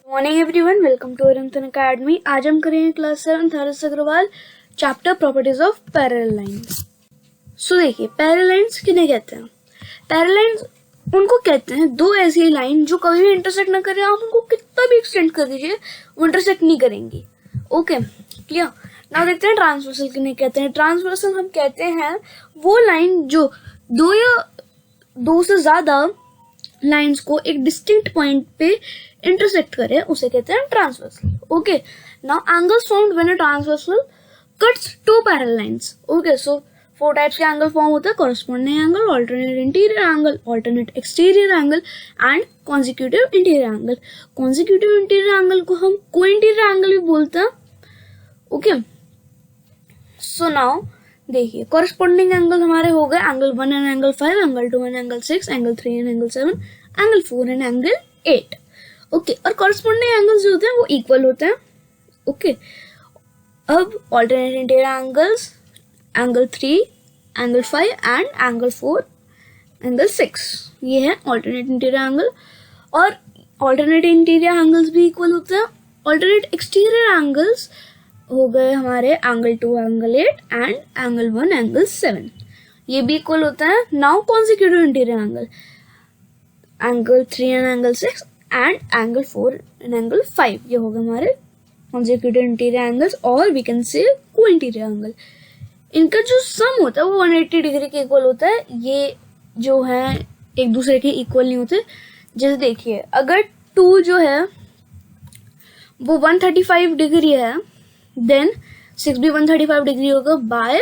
Morning everyone, welcome to Arimatan Academy. आज हम करेंगे class 7 Harish Agarwal chapter properties of parallel lines. So देखिए, पैरेलल लाइंस किन्हें कहते हैं? पैरेलल लाइंस उनको कहते हैं दो ऐसी लाइन जो कभी भी इंटरसेक्ट ना करें। आप उनको कितना भी एक्सटेंड कर दीजिए, वो इंटरसेक्ट नहीं करेंगी। Okay, clear. नाउ देखते हैं ट्रांसवर्सल किन्हें कहते हैं। ट्रांसवर्सल हम कहते हैं वो लाइन जो दो या दो से ज्यादा लाइंस को एक डिस्टिंक्ट पॉइंट पे इंटरसेक्ट करे, उसे कहते हैं transversal. Okay, now angles found when a transversal cuts two parallel lines. Okay, so 4 types के एंगल फॉर्म होता है: corresponding angle, alternate interior angle, alternate exterior angle and consecutive interior angle. Consecutive interior angle को हम को interior angle भी बोलते हैं। Okay, so now देखिए, कॉरेस्पॉन्डिंग एंगल हमारे हो गए angle 1 and angle 5, angle 2 and angle 6, angle 3 and angle 7, angle 4 and angle 8। Okay, और कॉरेस्पॉन्डिंग एंगल्स जो होते हैं वो इक्वल होते हैं। ओके, अब alternate interior angles angle 3, angle 5 and angle 4, angle 6, ये है ऑल्टरनेट इंटीरियर एंगल। और ऑल्टरनेट इंटीरियर एंगल्स भी इक्वल होते हैं। ऑल्टरनेट एक्सटीरियर एंगल्स हो गए हमारे angle 2 angle 8 and angle 1 angle 7, ये भी इक्वल होता है। Now consecutive interior angle angle 3 and angle 6 and angle 4 and angle 5, ये हो गए हमारे कॉन्जिक्यूटिव इंटीरियर एंगल्स, और वी कैन से को इंटीरियर एंगल। इनका जो सम होता है वो 180 डिग्री के इक्वल होता है। ये जो है एक दूसरे के इक्वल नहीं होते। जैसे देखिए, अगर 2 जो है वो 135 डिग्री है, देन 6 भी 135 डिग्री होगा बाय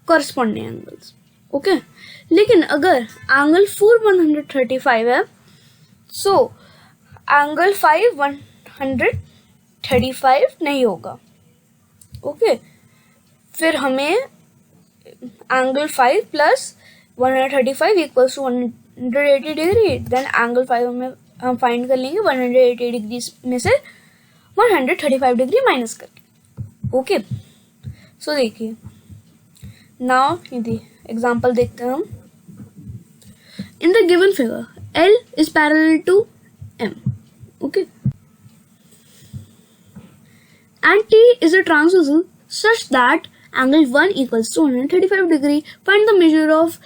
कॉरेस्पॉन्डिंग एंगल्स। ओके, लेकिन अगर एंगल 4 135 है, सो एंगल 5 135 नहीं होगा। ओके, फिर हमें angle 5 plus 135 equals to 180 degree. Then angle 5 में हम फाइंड कर लेंगे 180 डिग्री में से 135 डिग्री माइनस करके। ओके, सो देखिए, नाउ यदि एग्जांपल देखते हैं हम। इन the given figure L is parallel to M. Okay, and T is a transversal such that angle 1 equals to 135 degree. Find the measure of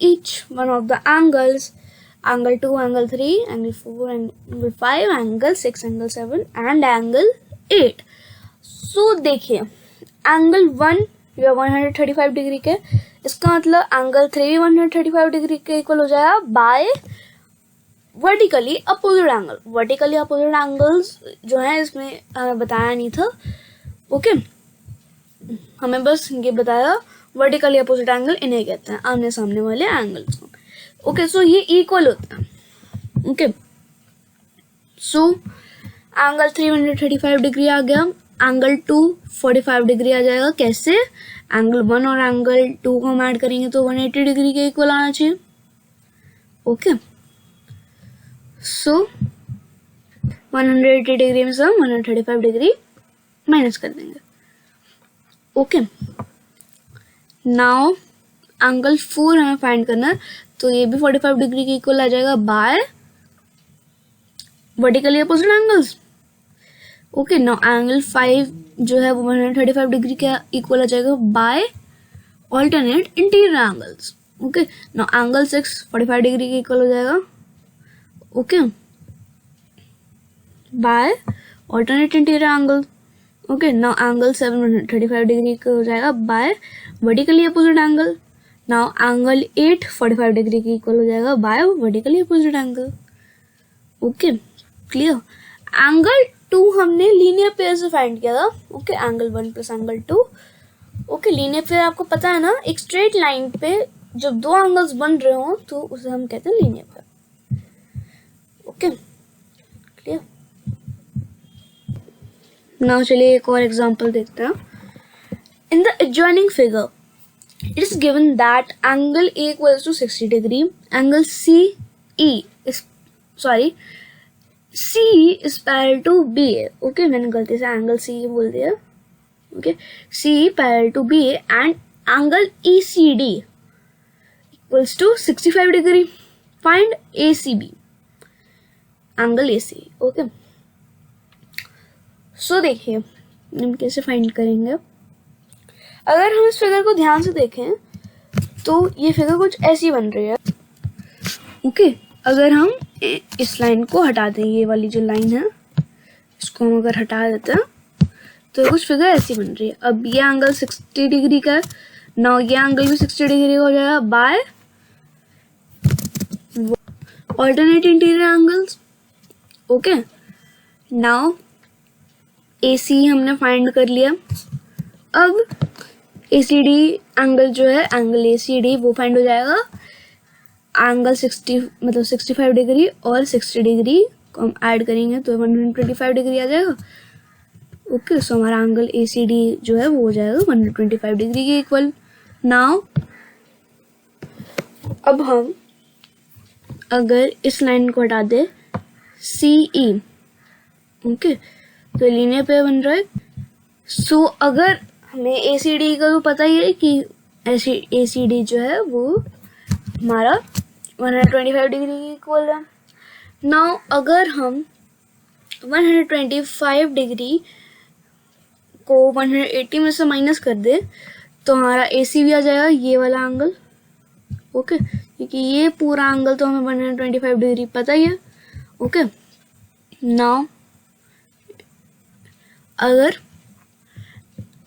each one of the angles: angle 2, angle 3, angle 4, angle 5, angle 6, angle 7 and angle 8. So देखिए, angle 1 या 135 degree के, इसका मतलब angle 3 135 degree के equal हो जाएगा by vertically opposite angle. Vertically opposite angles जो है इसमें हमें बताया नहीं था। ओके, हमें बस ये बताया वर्टिकली अपोजिट एंगल इन्हें कहते हैं, आमने सामने वाले एंगल्स को। ओके, सो ये इक्वल होता है। ओके, सो एंगल 3 135 डिग्री आ गया, एंगल 2 45 डिग्री आ जाएगा। कैसे? एंगल 1 और एंगल 2 को हम ऐड करेंगे तो 180 डिग्री के इक्वल आना चाहिए। ओके, सो 180 डिग्री में से हम 135 डिग्री माइनस कर देंगे। ओके, नाउ एंगल 4 हमें फाइंड करना है, तो ये भी 45 डिग्री के इक्वल आ जाएगा by vertically opposite angles. Okay, now angle 5 जो है वो 135 डिग्री के इक्वल आ जाएगा by alternate interior angles. Okay, now angle 6 45 degree के इक्वल हो जाएगा। Okay, by alternate interior angle. Okay, now angle 7 135 degree का हो जाएगा by vertically opposite angle. Now angle 8 45 degree के इक्वल हो जाएगा by vertically opposite angle. Okay, clear. Angle 2 हमने लीनियर पेयर से फाइंड किया था। Okay, angle 1 plus angle 2। Okay, linear pair आपको पता है ना, एक स्ट्रेट लाइन पे जब दो एंगल्स बन रहे हो तो उसे हम कहते हैं linear pair. Okay, clear. Now चलिए एक और एग्जांपल देखते हैं। इन the adjoining figure it is given that angle A equals to 60 degree, angle CE is parallel to BA. Okay, मैंने गलती से एंगल CE बोल दिया। Okay, CE parallel to BA and angle ECD equals to 65 degree. Find ACB. Angle AC. Okay, so देखिए हम कैसे find करेंगे. अगर हम इस फिगर को ध्यान से देखें तो ये फिगर कुछ ऐसी बन रही है. ओके, अगर हम इस लाइन को हटा दें, ये वाली जो लाइन है इसको हम अगर हटा देते हैं तो कुछ फिगर ऐसी बन रही है. अब ये एंगल 60 डिग्री का है. नाउ ये एंगल भी 60 डिग्री का हो जाएगा by alternate interior angles. Okay, now AC हमने फाइंड कर लिया. अब ACD एंगल जो है, एंगल ACD वो फाइंड हो जाएगा. एंगल 60 मतलब 65 डिग्री और 60 डिग्री को हम ऐड करेंगे तो 125 डिग्री आ जाएगा. ओके, सो हमारा एंगल ACD जो है वो हो जाएगा 125 डिग्री के इक्वल. नाउ अब हम अगर इस लाइन को हटा दे CE, ओके, तो लीनियर पे बन रहा है. सो अगर हमें ACD का तो पता ही है कि ACD जो है वो हमारा 125 डिग्री के इक्वल है. नाउ अगर हम 125 डिग्री को 180 में से माइनस कर दे तो हमारा AC भी आ जाएगा, ये वाला एंगल. ओके, क्योंकि ये पूरा एंगल तो हमें 125 डिग्री पता ही है. ओके, नाउ अगर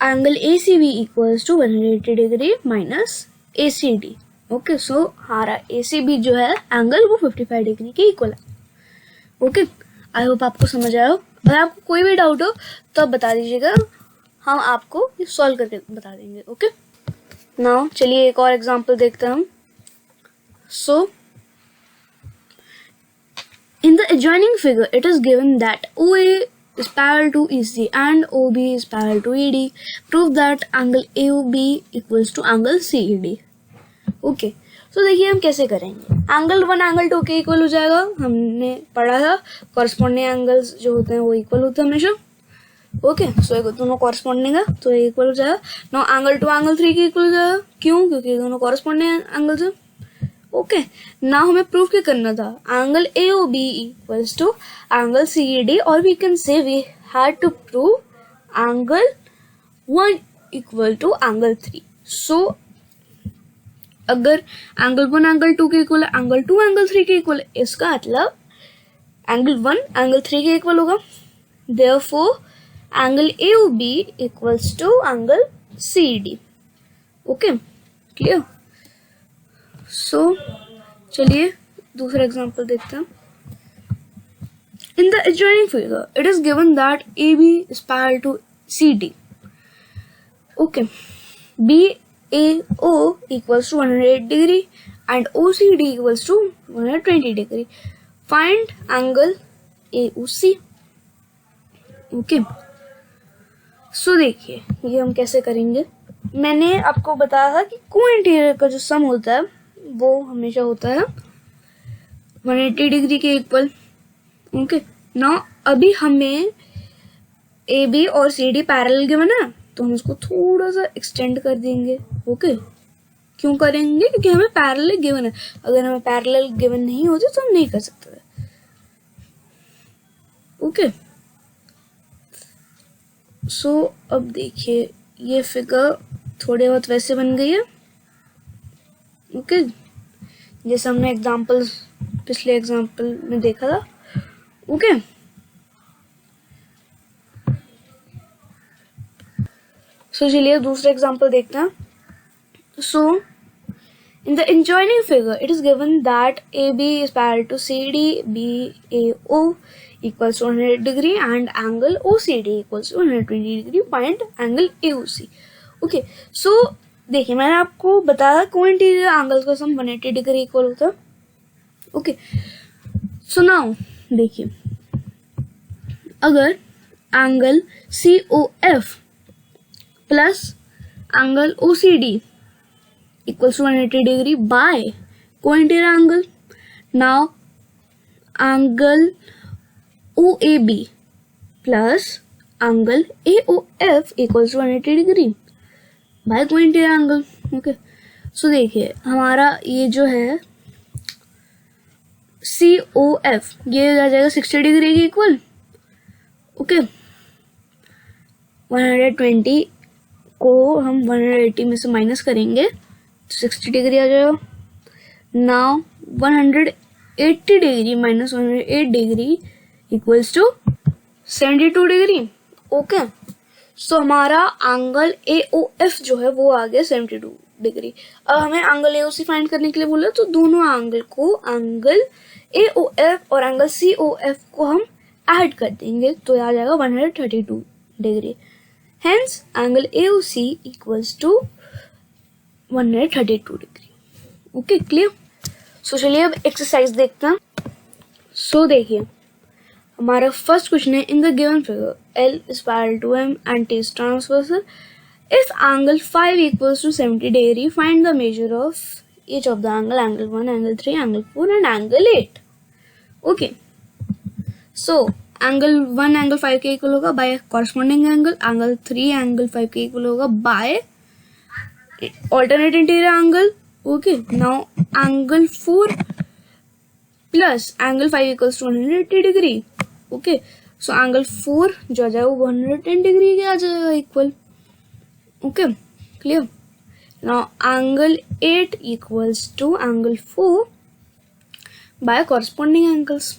angle ACB equals to 180 degree minus ACD. Okay, so हमारा ACB जो है एंगल वो 55 डिग्री के इक्वल है. ओके, आई होप आपको समझ आया हो. अगर आपको कोई भी डाउट हो तो आप बता दीजिएगा, हम आपको ये सॉल्व करके बता देंगे. ओके, नाउ चलिए एक और एग्जांपल देखते हैं हम. सो in the adjoining figure it is given that OA is parallel to EC and OB is parallel to ED. Prove that angle AOB equals to angle CED. Okay, तो देखिए हम कैसे करेंगे. एंगल 1 एंगल 2 के equal हो जाएगा. हमने पढ़ा था कॉरस्पॉन्डिंग एंगल्स जो होते हैं वो इक्वल होते हैं हमेशा. ओके, सो ये दोनों कॉरस्पॉन्डिंग है तो ये इक्वल हो जाएगा. नाउ एंगल 2 एंगल 3 के इक्वल हो जाएगा. क्यों? क्योंकि ये दोनों कॉरस्पॉन्डिंग एंगल्स है. ओके, नाउ हमें प्रूफ क्या करना था. Angle AOB equals to angle CED, और we can say we had to prove angle 1 equal to angle 3. So अगर एंगल 1 एंगल 2 के इक्वल है, एंगल 2 एंगल 3 के इक्वल है, इसका मतलब एंगल 1 एंगल 3 के इक्वल होगा. Therefore angle AOB equals to angle CED. Okay, clear. So चलिए दूसरा एग्जांपल देखते हैं. In the adjoining figure, it is given that AB is parallel to CD. Okay, BAO equals to 108 degree and OCD equals to 120 degree. Find angle AOC. Okay, so देखिए ये हम कैसे करेंगे. मैंने आपको बताया था कि कोइंटीरियर का जो सम होता है वो हमेशा होता है 180 डिग्री के इक्वल. ओके, नाउ अभी हमें AB और CD पैरेलल गिवन है तो हम इसको थोड़ा सा एक्सटेंड कर देंगे. ओके, क्यों करेंगे? क्योंकि हमें पैरेलल गिवन है. अगर हमें पैरेलल गिवन नहीं होती तो हम नहीं कर सकते. ओके, सो अब देखिए ये फिगर थोड़े बहुत वैसे बन गई है. ओके, जैसे हमने एग्जाम्पल पिछले एग्जाम्पल में देखा था. ओके, सो चलिए दूसरा एग्जाम्पल देखते हैं. सो in the adjoining figure it is given that AB is parallel to CD, BAO equals to 100 degree and angle OCD equals to 120 degree. Find angle AOC. Okay, so देखिए मैंने आपको बताया कोइंटीरियर एंगल का सम 180 degree equal होता है. Okay, so now देखिए अगर angle COF plus angle OCD equals to 180 degree by cointerior angle. Now angle OAB plus angle AOF equals to 180 degree by cointerior angle. Okay, so देखिए हमारा ये जो है COF ये आ जाएगा 60 डिग्री के इक्वल। ओके 120 को हम 180 में से माइनस करेंगे तो 60 डिग्री आ जाएगा। Now 180 degree minus 108 degree equals to 72 degree. Okay so हमारा एंगल AOF जो है वो आ गया 72 डिग्री। अब हमें एंगल AOC फाइंड करने के लिए बोला तो दोनों एंगल को, एंगल AOF और एंगल COF को हम ऐड कर देंगे तो आ जाएगा 132 degree. Hence angle AOC equals to 132 degree. Okay clear. So चलिए अब एक्सरसाइज देखते हैं। सो देखिए हमारा फर्स्ट क्वेश्चन है, in the given figure L is parallel to M and T is transversal. If angle 5 equals to 70 degree, find the measure of each of the angle, angle 1, angle 3, angle 4 and angle 8. Okay. So angle 1 angle 5 के इक्वल होगा by corresponding angle, angle 3 angle 5 के इक्वल होगा by alternate interior angle. Okay. Now angle 4 plus angle 5 equals to 180 degree. Okay. So angle 4 जो आ जाएगा 110 degree के आ जाएगा equal. Okay clear. Now angle 8 equals to angle 4 by corresponding angles.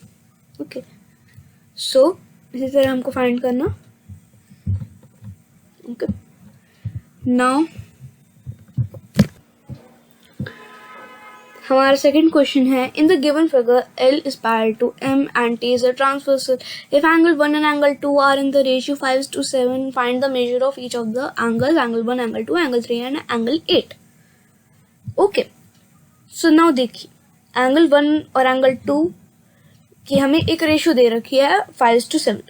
Okay so इसी तरह हमको फाइंड करना। ओके नाउ हमारा सेकंड क्वेश्चन है, in the given figure L is parallel to M and T is a transversal. If angle 1 and angle 2 are in the ratio 5:7, find the measure of each of the angles, angle 1, angle 2, angle 3 and angle 8. Okay. So now देखिए angle 1 और angle 2 की हमें एक ratio दे रखी है 5:7.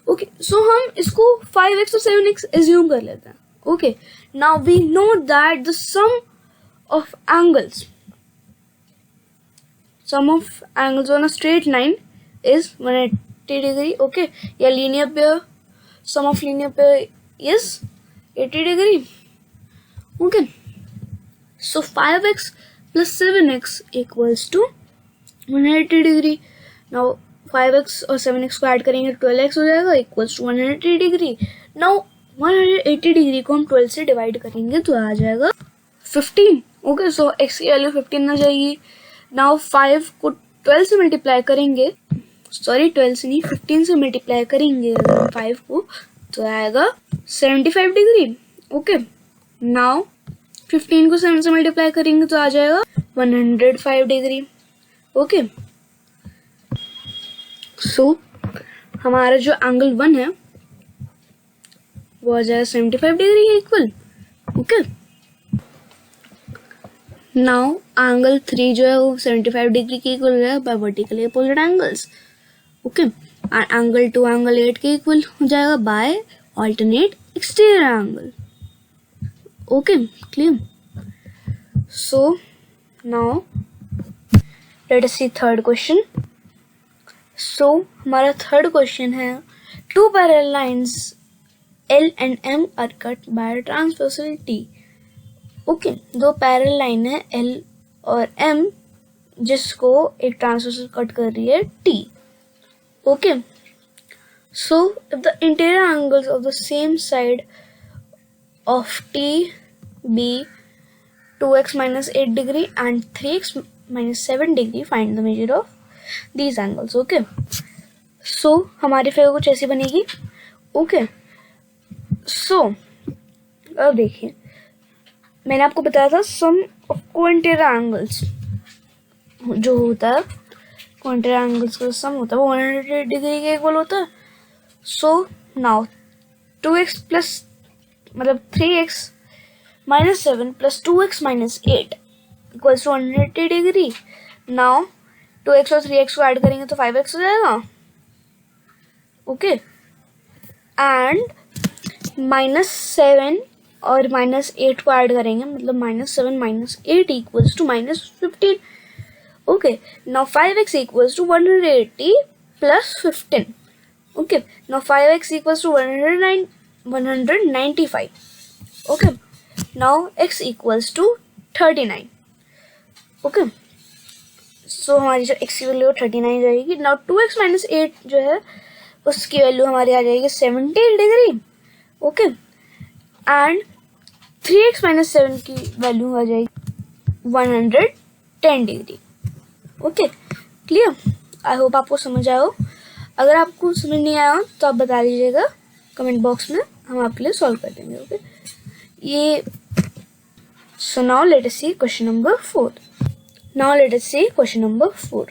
Okay so हम इसको 5x और 7x एज्यूम कर लेते हैं. Okay now we know that the sum of angles sum of angles on a straight line is 180 degree. Okay या linear pair, sum of linear pair is 80 degree. Okay so 5x plus 7x equals to 180 degree. now 5x और 7x को add करेंगे 12x हो जाएगा equals to 180 degree. now 180 degree को हम 12 से divide करेंगे तो आ जाएगा 15. ओके सो x की वैल्यू 15 आ जाएगी. नाउ 5 को 12 से मल्टीप्लाई करेंगे, सॉरी 12 से नहीं 15 से मल्टीप्लाई करेंगे अगर 5 को तो आएगा 75 डिग्री. ओके नाउ 15 को 7 से मल्टीप्लाई करेंगे तो आ जाएगा 105 डिग्री. ओके सो हमारा जो एंगल 1 है वो आ जाएगा 75 डिग्री के इक्वल. ओके नाउ एंगल 3 जो है वो 75 डिग्री के इक्वल है by vertically opposite angles. Okay and angle 2 angle 8 के इक्वल हो जाएगा by alternate exterior angle. Okay clear. So now let us see third question. So हमारा थर्ड क्वेश्चन है, two parallel lines L and M are cut by a transversal T. ओके दो parallel line है L और M जिसको एक transversal cut कर रही है T. Okay so if the interior angles of the same side of T be 2x minus 8 degree and 3x minus 7 degree, find the measure of these angles. Okay so हमारी figure कुछ ऐसी बनेगी. Okay so अब देखिए मैंने आपको बताया था सम ऑफ कोइंटीरियर एंगल्स जो होता है, कोइंटीरियर एंगल्स का सम होता है वो 180 डिग्री के इक्वल होता है. सो नाउ 2x प्लस मतलब 3x minus 7 plus 2x minus 8 equals to 180 degree. Now 2x और 3x को ऐड करेंगे तो 5x हो जाएगा. ओके एंड माइनस 7 और माइनस 8 को ऐड करेंगे मतलब minus 7 minus 8 equals to minus 15. Okay now 5x equals to 180 plus 15. Okay now 5x equals to 195. Okay now x equals to 39. Okay so हमारी जो x की वैल्यू 39 जाएगी। नाउ 2x माइनस 8 जो है उसकी वैल्यू हमारी आ जाएगी 70 degree. Okay, and 3x minus 7 की वैल्यू आ जाएगी 110 degree. Okay, clear? I hope आपको समझ आया हो। अगर आपको समझ नहीं आया तो आप बता दीजिएगा कमेंट बॉक्स में, हम आपके लिए सॉल्व कर देंगे। ओके, ये so now let us see question number 4. Now let us see question number 4.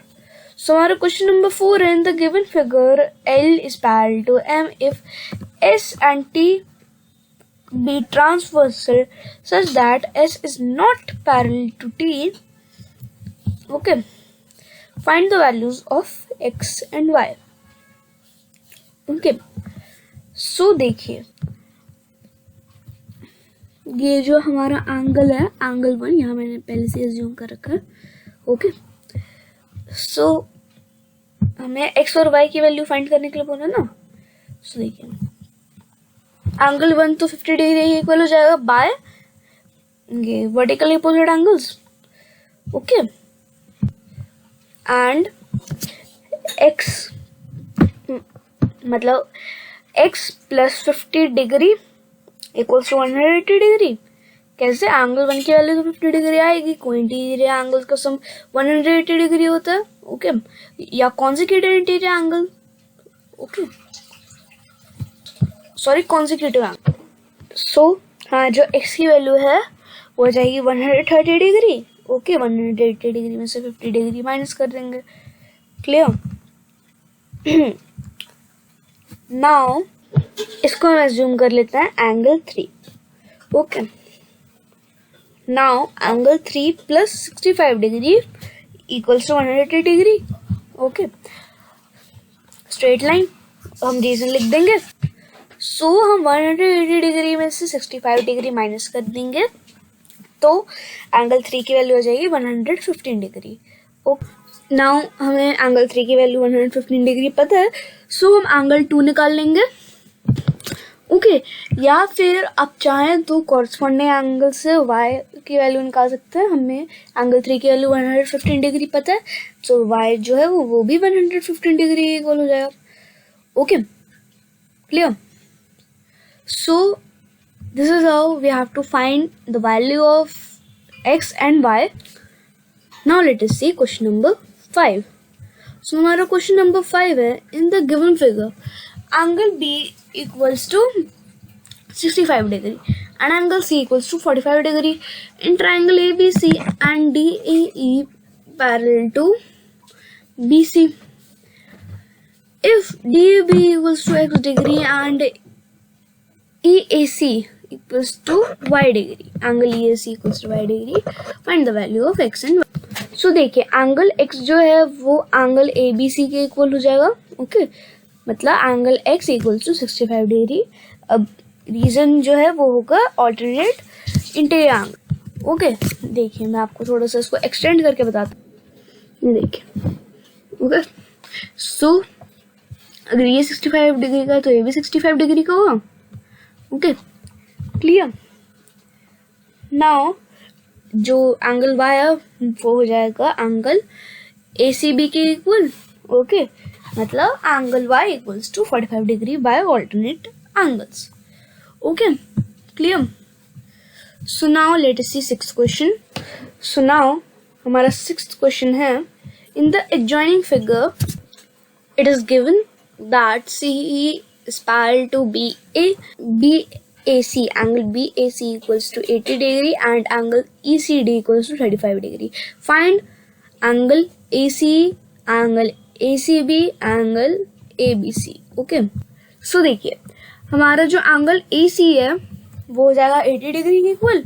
So हमारा question number 4 है, in the given figure L is parallel to M if S and T be transversal such that S is not parallel to T. Okay, find the values of X and Y. Okay, so देखिए ये जो हमारा angle है, angle 1, यहाँ मैंने पहले से assume कर रखा है। ओके, सो हमें x और y की वैल्यू फाइंड करने के लिए बोला ना। सो देखिए एंगल 1 तो 50 डिग्री इक्वल हो जाएगा बाय ये vertical opposite angles. Okay, and x मतलब x plus 50 degree equals to 180 degree. कैसे? एंगल 1 की वैल्यू तो 50 डिग्री आएगी, कोई इंटीरियर एंगल का सम 180 डिग्री होता है। ओके, या consecutive interior angle, okay sorry consecutive angle. So हाँ, जो x की वैल्यू है वो हो जाएगी 130 डिग्री। ओके, 180 डिग्री में से 50 डिग्री माइनस कर देंगे। क्लियर? नाउ इसको हम एज्यूम कर लेते हैं angle 3। Okay, now angle 3 plus 65 degree equals to 180 degree. Okay, straight line, हम रीजन लिख देंगे। सो हम 180 डिग्री में से 65 डिग्री माइनस कर देंगे तो एंगल 3 की वैल्यू हो जाएगी 115 डिग्री। ओके, नाउ हमें एंगल 3 की वैल्यू 115 डिग्री पता है, सो हम एंगल 2 निकाल लेंगे। ओके, या फिर आप चाहें तो कॉरस्पॉन्डिंग एंगल से y की वैल्यू निकाल सकते हैं। हमें एंगल 3 की वैल्यू 115 डिग्री पता है, तो y जो है वो भी 115 डिग्री इक्वल हो जाएगा। Okay, clear? So this is how we have to find the value of x and y. Now let us see question number 5. So हमारा क्वेश्चन नंबर 5 है, in the given figure angle B equals to 65 degree and angle C equals to 45 degree in triangle ABC and DAE parallel to BC. If DAB equals to x degree and EAC equals to y degree, angle EAC equals to y degree, find the value of x and y. So देखिए angle x जो है वो angle ABC के equal हो जाएगा। Okay, मतलब angle x equals to 65 degree. अब reason जो है वो होगा ऑल्टरनेट इंटीरियर एंगल। ओके, देखिए मैं आपको थोड़ा सा इसको एक्सटेंड करके बताता हूँ। देखिए, ओके, सो अगर ये 65 डिग्री का है तो ये भी 65 डिग्री का होगा। Okay, clear? नाउ जो एंगल y है वो हो जाएगा एंगल ACB के इक्वल। ओके, मतलब angle y equals to 45 degree by alternate angles. Okay, clear? So now let us see 6th question. So now हमारा 6th क्वेश्चन है, in the adjoining figure it is given that CE is parallel to BAC, angle BAC equals to 80 degree and angle ECD equals to 35 degree. Find angle ACE, angle ACB, angle ABC. Okay, so देखिए हमारा जो angle AC है वो हो जाएगा 80 degree के equal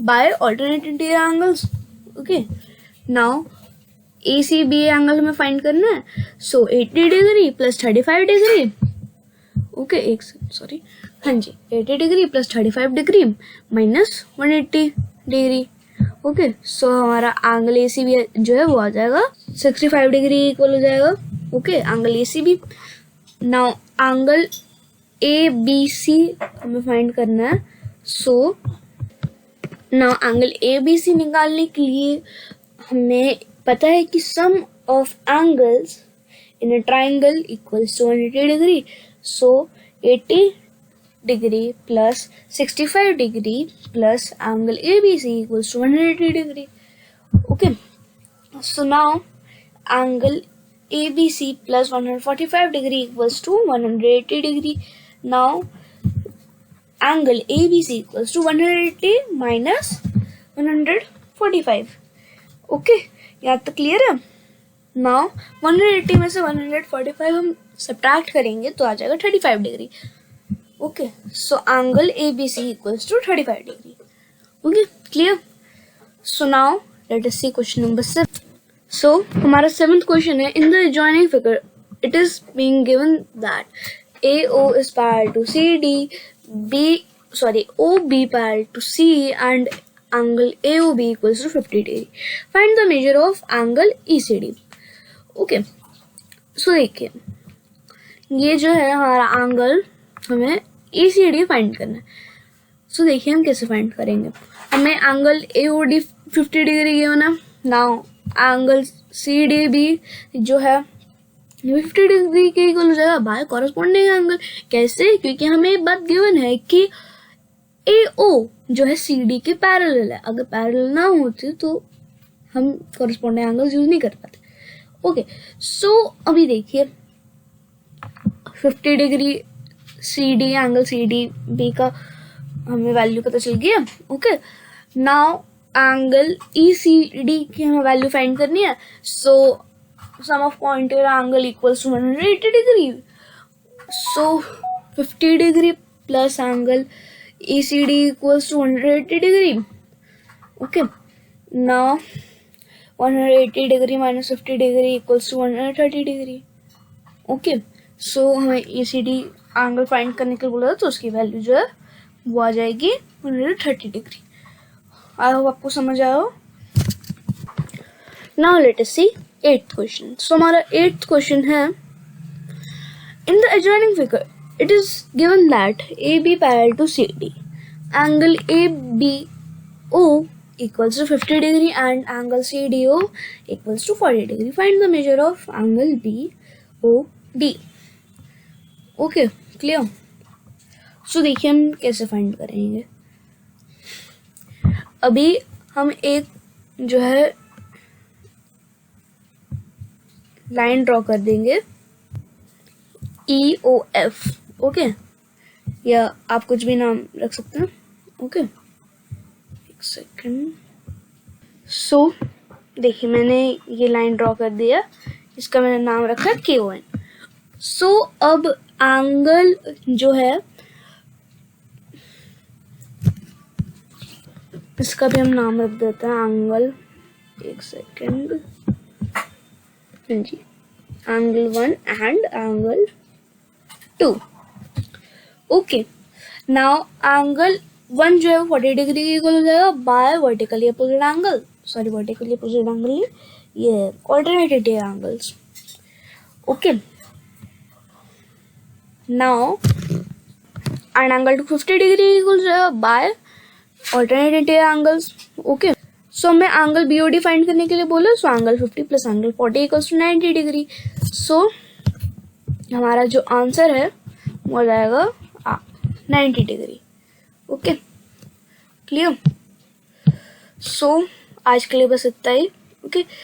by alternate interior angles. Okay, now ACB angle हमें find करना है. So 80 degree plus 35 degree. Okay, एक सॉरी, हाँ जी, 80 degree plus 35 degree minus 180 degree. Okay, so हमारा एंगल ACB जो है वो आ जाएगा 65 डिग्री इक्वल हो जाएगा. Okay, angle ACB. Now angle ABC हमें फाइंड करना है. सो नाउ एंगल ABC निकालने के लिए हमें पता है कि sum of angles in a triangle equals to 180 degree, so 80 degree plus 65 degree plus angle ABC equals to 180 degree. Okay, so now angle ABC plus 145 degree equals to 180 degree. Now angle ABC equals to 180 minus 145. Okay, यहाँ तक clear है? Now 180 में से 145 हम subtract करेंगे तो आ जाएगा 35 degree. Okay, so angle ABC equals to 35 degree. Okay, clear? So now let us see question number 7. So हमारा 7th question है, in the adjoining figure it is being given that AO is parallel to CD, OB parallel to CE and angle AOB equals to 50 degree. Find the measure of angle ECD. Okay, so देखिए ये जो है हमारा angle हमें ECD find करना है. सो देखिए हम कैसे फाइंड करेंगे. हमें एंगल AOD 50 डिग्री गिवन है. नाउ एंगल CDB जो है 50 डिग्री के इक्वल हो जाएगा बाय कॉरेस्पॉन्डिंग एंगल. कैसे? क्योंकि हमें एक बात गिवन है कि AO जो है CD के पैरेलल है. अगर पैरेलल ना होती तो हम कॉरेस्पॉन्डिंग एंगल यूज नहीं कर पाते. ओके, सो अभी देखिए 50 डिग्री CD एंगल CDB का हमें वैल्यू पता चल गया. ओके, नाउ एंगल ECD की हमें वैल्यू फाइंड करनी है. So sum of pointed angle equals to 180 degree. So 50 degree plus angle ECD equals to 180 degree. Okay, now 180 degree minus 50 degree equals to 130 degree. Okay, so हमें ECD angle find करने के लिए बोला तो उसकी value जो है वो आ जाएगी 130 डिग्री. आई होप आपको समझ आया हो. Now let us see 8th question. So हमारा 8th क्वेश्चन है, in the adjoining figure it is given that AB parallel to CD, angle ABO equals to 50 degree and angle CDO equals to 40 degree. Find the measure of angle BOD. Okay, clear? So देखिए हम कैसे find करेंगे. अभी हम एक जो है line draw कर देंगे EOF. ओके, या आप कुछ भी नाम रख सकते हैं. ओके, एक सेकेंड. सो देखिए मैंने ये लाइन ड्रॉ कर दिया, इसका मैंने नाम रखा KON. सो अब एंगल जो है इसका भी हम नाम रख देते हैं एंगल. एक सेकेंड. जी, angle 1 and angle 2. Okay, now angle 1 जो है 40 डिग्री के इक्वल हो जाएगा by vertically opposite angle. Sorry, vertically opposite angle नहीं, ये alternative angles. Okay, now an angle to 50 degree equals by alternative angles. Okay, so हमें angle BOD find करने के लिए बोला. So angle 50 plus angle 40 equals to 90 degree. So हमारा जो answer है वो हो जाएगा 90 डिग्री. Okay, clear? सो आज के लिए बस इतना ही. ओके,